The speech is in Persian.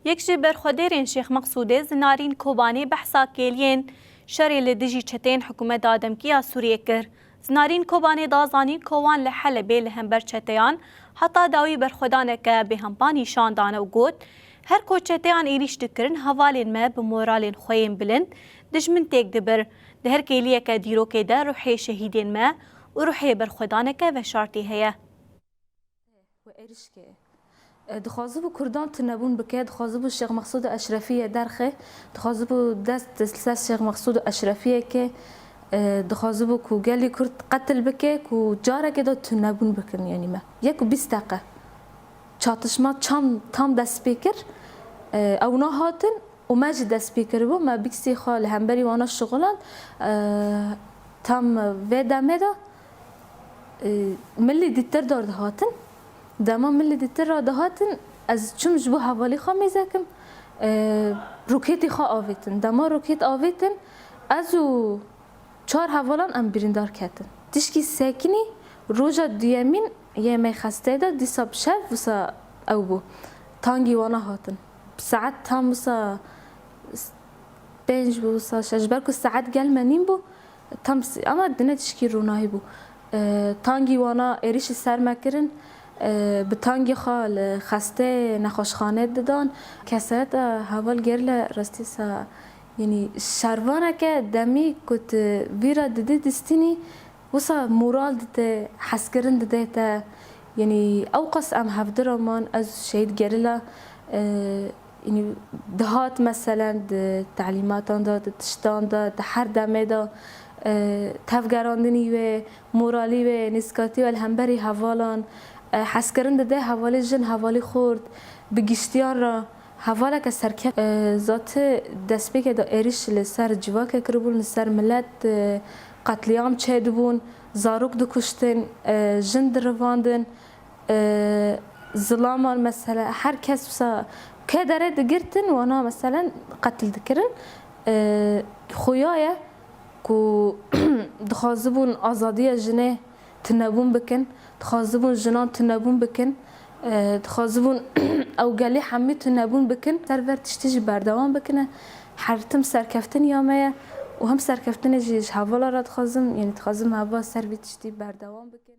یک جی برخودرین شیخ مقصود زنارین کوبانی بحثا کلیین شری لدیجی چتین حکومت آدمکیا سوریه کر. زنارین کوبانی دازانی کوان لحلبه لهمبر چتیان حتی داوی برخودانه که به همپانی شاندانه و گوت هر کو چتیان ایریش دکرن حوالین ما به مورالین خویم بلند دجمن تیک دبر ده هر کلیه که دیرو که ده روحی شهیدین ما و روحی برخودانه که و شارتی هیا. دخوازبو کردان تنبون بکه دخوازبو شیخ مقصود اشرفیه درخه دخوازبو دست سلسله شیخ مقصود اشرفیه که دخوازبو کو گلی کرد قتل بکه کو جاره که داد تنبون بکن یعنی ما یک و 20 دقیقه چاتشما تام دست بیکر او نه هاتن و ماجی دست بیکر بو ما بیکسی خال همبری وانا شغلان تام ویدامه دا ملی دیتر دارد هاتن دما ملی دیتر را دهاتن از چون جبو حوالی خوا میزکم روکیتی خوا آویتن دما روکیت آویتن ازو 4 حوالان ام بریندار کتن تشکی ساکنی روزا دیامین یه می خسته دا دیساب شب وسا او بو تانگی وانا هاتن ساعت تام وسا 5 بو وسا 6 برکو ساعت گل منیم بو تام اما دنه تشکی رونایی بو تانگی وانا ایریش سر مکرن به تانگی خال خسته نخوشخانه دادن کسرت حوال گرل راستی سا یعنی شروانه که دمی کت ویرا دیده دستینی وسا مورال دیده حس کردن دیده تا یعنی اوقاس ام هفدرمان از شهید گرلا یعنی دهات مثلا تعلیماتان داد تشتان داد هر دمه دا تفگراندنی و مورالی و نسکاتی و الهمبری حوالان حس کردن ده حوالی جن حوالی خورد بگیشتیان را حواله که سرکه ذات دست بی که دا ایریش لسر جوا که کربون لسر ملت قتلیام چه دبون زاروک دو کشتن جن درواندن ظلامان مثلا هر کس بسا که داره دگرتن وانا مثلا قتل دکرن خویایه کو دخوازبون آزادی جنه تنبون بکن دخوازبون جنان تنبون بکن دخوازبون او گلی حمی تنبون بکن سرور تشتیج بردوام بکنه حرتم سرکفتن یامه و هم سرکفتن جیش حوالا را دخوازم یعنی دخوازم هوا سر تشتی بردوام بکن